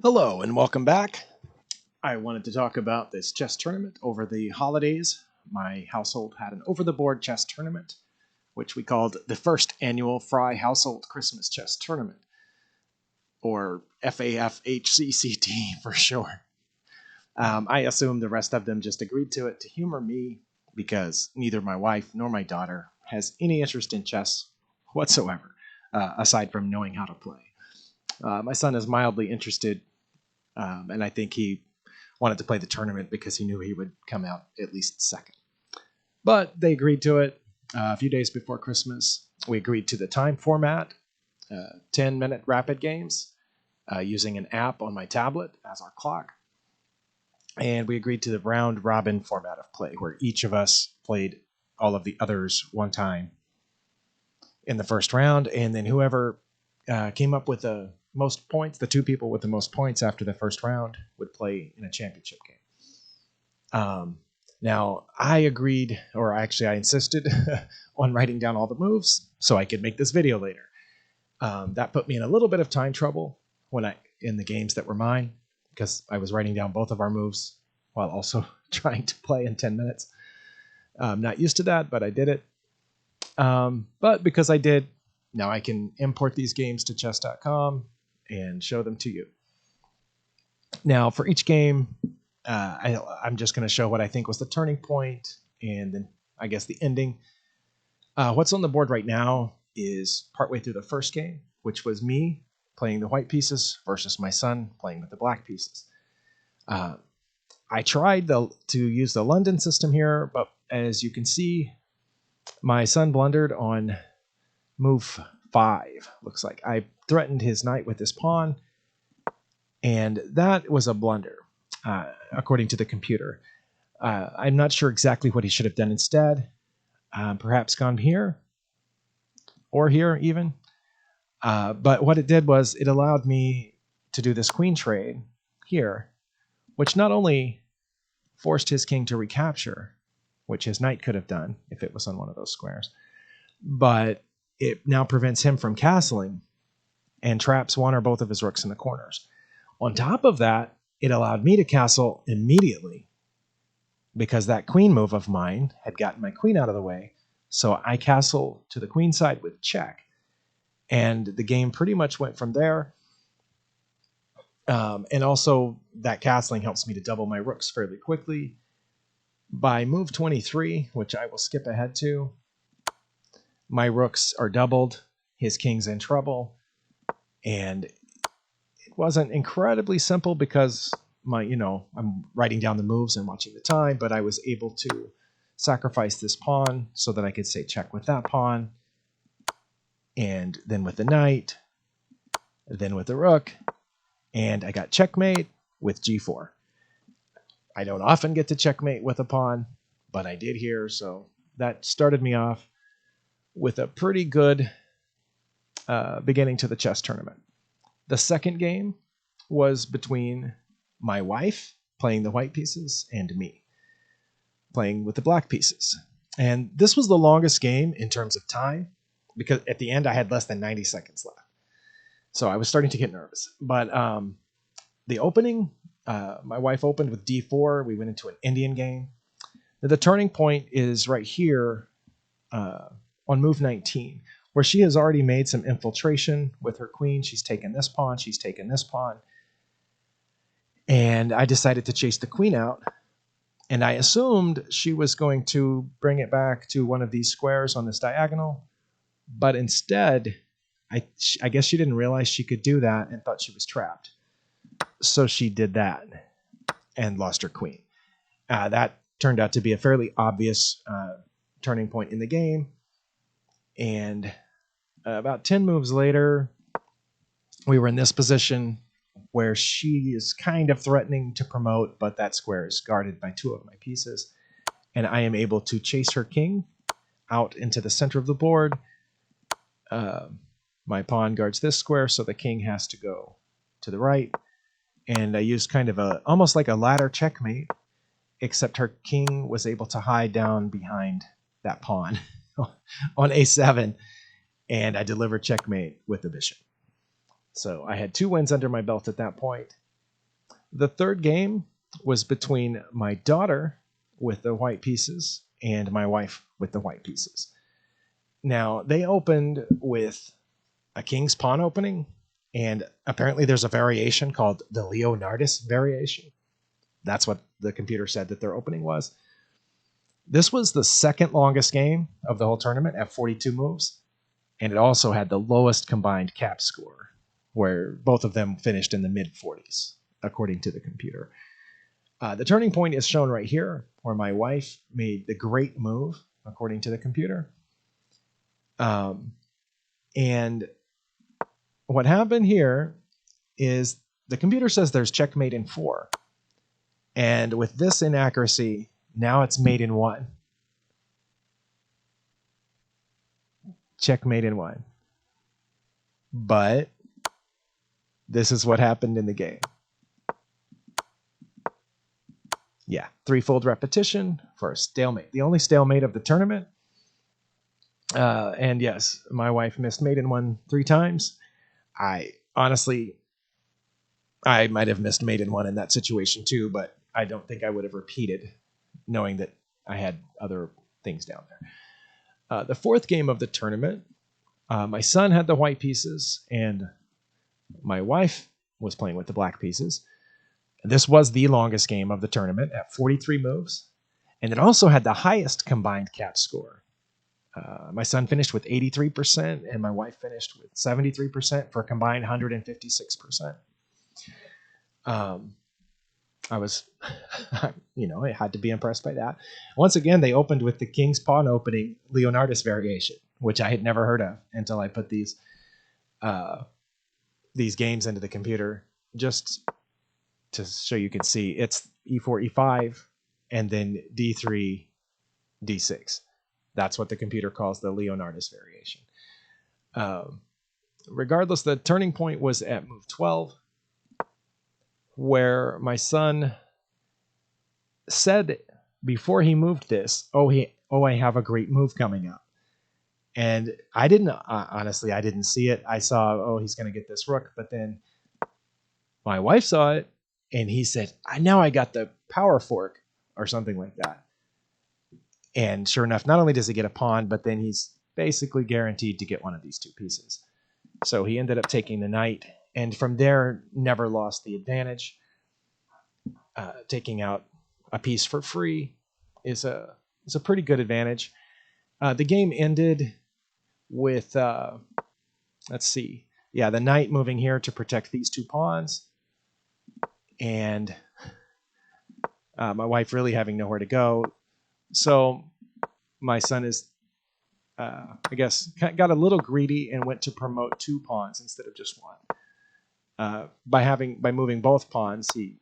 Hello and welcome back. I wanted to talk about this chess tournament over the holidays. My household had an over the board chess tournament, which we called the first annual Fry Household Christmas Chess Tournament, or FAFHCCT for short. I assume the rest of them just agreed to it to humor me because neither my wife nor my daughter has any interest in chess whatsoever, aside from knowing how to play. My son is mildly interested, and I think he wanted to play the tournament because he knew he would come out at least second. But they agreed to it a few days before Christmas. We agreed to the time format, 10-minute rapid games, using an app on my tablet as our clock. And we agreed to the round robin format of play, where each of us played all of the others one time in the first round, and then whoever came up with the most points, the two people with the most points after the first round, would play in a championship game. Now, I agreed, or actually I insisted on writing down all the moves so I could make this video later. That put me in a little bit of time trouble in the games that were mine, because I was writing down both of our moves while also trying to play in 10 minutes. I'm not used to that, but I did it. But because I did, now I can import these games to chess.com and show them to you. Now, for each game, I'm just going to show what I think was the turning point and then I guess the ending. What's on the board right now is partway through the first game, which was me playing the white pieces versus my son playing with the black pieces. I tried to use the London system here, but as you can see, my son blundered on move 5, looks like. I threatened his knight with his pawn, and that was a blunder, according to the computer. I'm not sure exactly what he should have done instead. Perhaps gone here, or here even. But what it did was it allowed me to do this queen trade here, which not only forced his king to recapture, which his knight could have done if it was on one of those squares, but it now prevents him from castling and traps one or both of his rooks in the corners. On top of that, it allowed me to castle immediately because that queen move of mine had gotten my queen out of the way. So I castle to the queen side with check. And the game pretty much went from there. And also, that castling helps me to double my rooks fairly quickly. By move 23, which I will skip ahead to, my rooks are doubled, his king's in trouble, and it wasn't incredibly simple because I'm writing down the moves and watching the time, but I was able to sacrifice this pawn so that I could say check with that pawn, and then with the knight, then with the rook, and I got checkmate with g4. I don't often get to checkmate with a pawn, but I did here, so that started me off with a pretty good beginning to the chess tournament. The second game was between my wife playing the white pieces and me playing with the black pieces. And this was the longest game in terms of time because at the end I had less than 90 seconds left. So I was starting to get nervous. But the opening, my wife opened with d4. We went into an Indian game. Now, the turning point is right here on move 19, where she has already made some infiltration with her queen. She's taken this pawn. She's taken this pawn. And I decided to chase the queen out. And I assumed she was going to bring it back to one of these squares on this diagonal. But instead, I guess she didn't realize she could do that and thought she was trapped. So she did that and lost her queen. That turned out to be a fairly obvious turning point in the game. And about 10 moves later, we were in this position where she is kind of threatening to promote, but that square is guarded by two of my pieces. And I am able to chase her king out into the center of the board. My pawn guards this square, so the king has to go to the right. And I used kind of almost like a ladder checkmate, except her king was able to hide down behind that pawn on a7, and I delivered checkmate with the bishop. So I had 2 wins under my belt at that point, The third game was between my daughter with the white pieces and my wife with the white pieces. Now, they opened with a king's pawn opening, and apparently there's a variation called the Leonardus variation. That's what the computer said that their opening was. This was the second longest game of the whole tournament at 42 moves, and it also had the lowest combined cap score, where both of them finished in the mid 40s, according to the computer. The turning point is shown right here, where my wife made the great move, according to the computer. And what happened here is the computer says there's checkmate in 4. And with this inaccuracy, now it's mate in 1. Checkmate in 1. But this is what happened in the game. Yeah, threefold repetition for a stalemate. The only stalemate of the tournament. And yes, my wife missed mate in 1 3 times. I honestly, I might have missed mate in 1 in that situation too, but I don't think I would have repeated, knowing that I had other things down there. The fourth game of the tournament, my son had the white pieces, and my wife was playing with the black pieces. This was the longest game of the tournament at 43 moves, and it also had the highest combined cap score. My son finished with 83%, and my wife finished with 73% for a combined 156%. I was, I had to be impressed by that. Once again, they opened with the King's Pawn opening Leonardus variation, which I had never heard of until I put these games into the computer, just to show you can see. It's E4, E5, and then D3, D6. That's what the computer calls the Leonardus variation. Regardless, the turning point was at move 12, where my son said before he moved this, I have a great move coming up. And I didn't, honestly, I didn't see it. I saw, he's going to get this rook. But then my wife saw it, and he said, now I got the power fork or something like that. And sure enough, not only does he get a pawn, but then he's basically guaranteed to get one of these 2 pieces. So he ended up taking the knight, and from there, never lost the advantage. Taking out a piece for free is a pretty good advantage. The game ended with, let's see, the knight moving here to protect these 2 pawns, and my wife really having nowhere to go. So my son is, I guess, got a little greedy and went to promote 2 pawns instead of just 1. By moving both pawns, he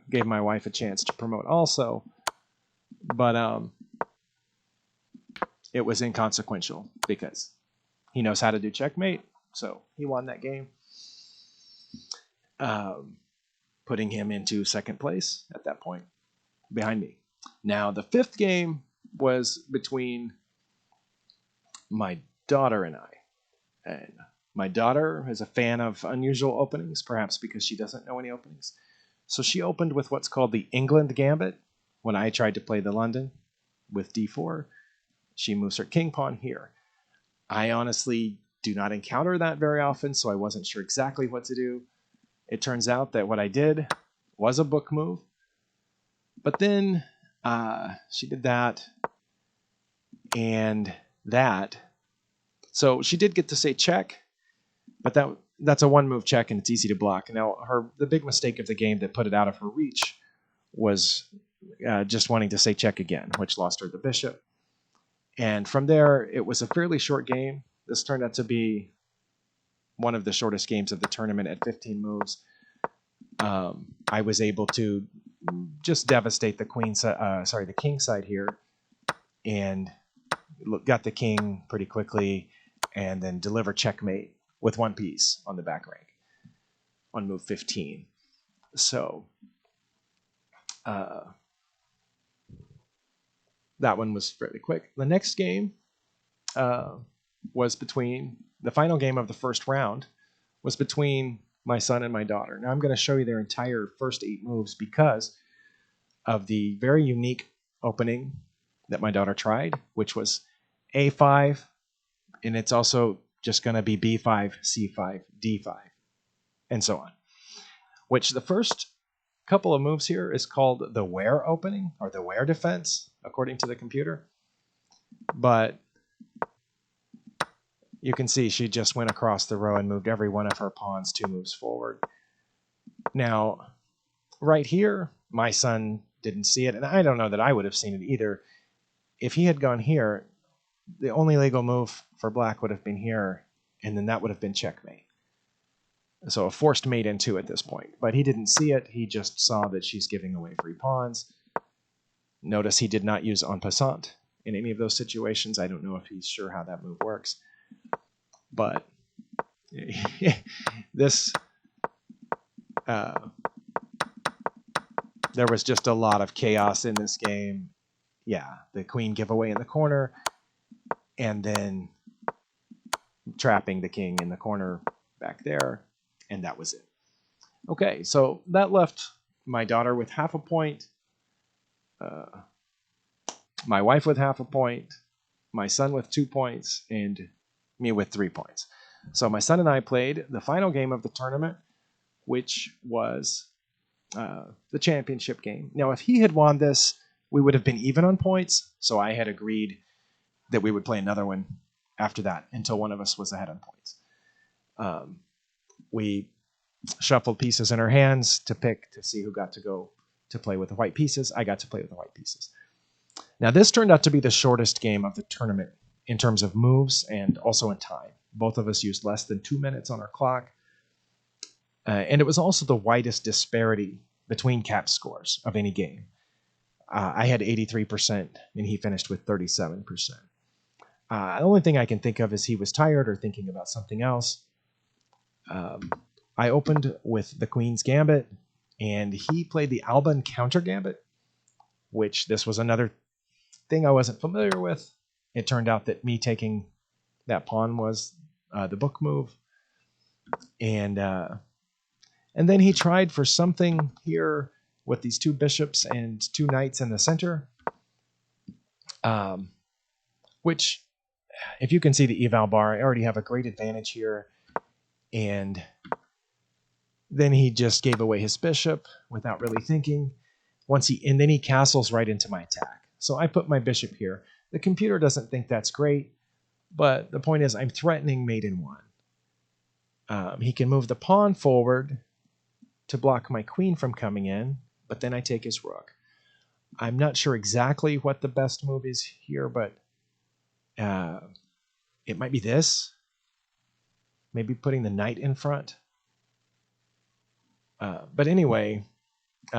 gave my wife a chance to promote also, but it was inconsequential because he knows how to do checkmate, so he won that game, putting him into second place at that point behind me. Now, the 5th game was between my daughter and I. And my daughter is a fan of unusual openings, perhaps because she doesn't know any openings. So she opened with what's called the England Gambit. When I tried to play the London with D4, she moves her king pawn here. I honestly do not encounter that very often, so I wasn't sure exactly what to do. It turns out that what I did was a book move. But then she did that and that. So she did get to say check, but that's a 1-move check and it's easy to block. Now, the big mistake of the game that put it out of her reach was just wanting to say check again, which lost her the bishop. And from there, it was a fairly short game. This turned out to be one of the shortest games of the tournament at 15 moves. I was able to just devastate the king side here, and got the king pretty quickly, and then deliver checkmate with 1 piece on the back rank on move 15. So that one was fairly quick. The next game was between the final game of the first round was between my son and my daughter. Now I'm going to show you their entire first 8 moves because of the very unique opening that my daughter tried, which was A5, and it's also just going to be B5, C5, D5, and so on. Which the first couple of moves here is called the where opening or the where defense, according to the computer. But you can see she just went across the row and moved every one of her pawns 2 moves forward. Now, right here, my son didn't see it, and I don't know that I would have seen it either. If he had gone here, the only legal move for black would have been here, and then that would have been checkmate. So a forced mate in 2 at this point. But he didn't see it. He just saw that she's giving away free pawns. Notice he did not use en passant in any of those situations. I don't know if he's sure how that move works. But this... there was just a lot of chaos in this game. Yeah, the queen giveaway in the corner, and then trapping the king in the corner back there, and that was it. Okay, so that left my daughter with half a point, my wife with half a point, my son with 2 points, and me with 3 points. So my son and I played the final game of the tournament, which was the championship game. Now, if he had won this, we would have been even on points, so I had agreed that we would play another one after that until one of us was ahead on points. We shuffled pieces in our hands to pick to see who got to go to play with the white pieces. I got to play with the white pieces. Now, this turned out to be the shortest game of the tournament in terms of moves and also in time. Both of us used less than 2 minutes on our clock. And it was also the widest disparity between cap scores of any game. I had 83%, and he finished with 37%. The only thing I can think of is he was tired or thinking about something else. I opened with the Queen's Gambit, and he played the Alban counter gambit, which this was another thing I wasn't familiar with. It turned out that me taking that pawn was the book move. And then he tried for something here with these 2 bishops and 2 knights in the center, which, if you can see the eval bar, I already have a great advantage here. And then he just gave away his bishop without really thinking. And then he castles right into my attack. So I put my bishop here. The computer doesn't think that's great, but the point is I'm threatening mate in 1. He can move the pawn forward to block my queen from coming in, but then I take his rook. I'm not sure exactly what the best move is here, but it might be this. Maybe putting the knight in front. But anyway,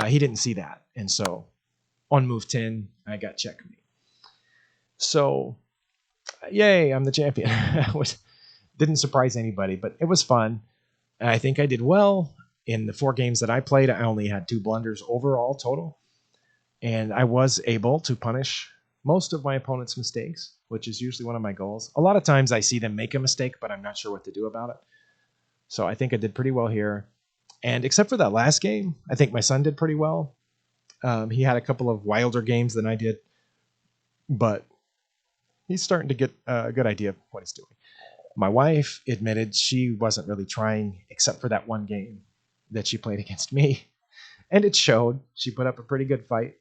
he didn't see that. And so on move 10, I got checkmate. So, yay, I'm the champion. Didn't surprise anybody, but it was fun. I think I did well. In the 4 games that I played, I only had 2 blunders overall total. And I was able to punish most of my opponent's mistakes, which is usually one of my goals. A lot of times I see them make a mistake, but I'm not sure what to do about it. So I think I did pretty well here. And except for that last game, I think my son did pretty well. He had a couple of wilder games than I did, but he's starting to get a good idea of what he's doing. My wife admitted she wasn't really trying except for that one game that she played against me. And it showed. She put up a pretty good fight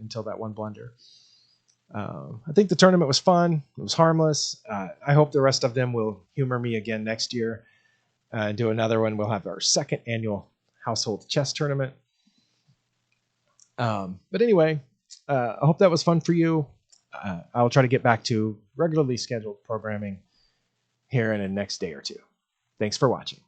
until that one blunder. I think the tournament was fun. It was harmless. I hope the rest of them will humor me again next year. Do another one. We'll have our 2nd annual household chess tournament. But anyway, I hope that was fun for you. I'll try to get back to regularly scheduled programming here in the next day or 2. Thanks for watching.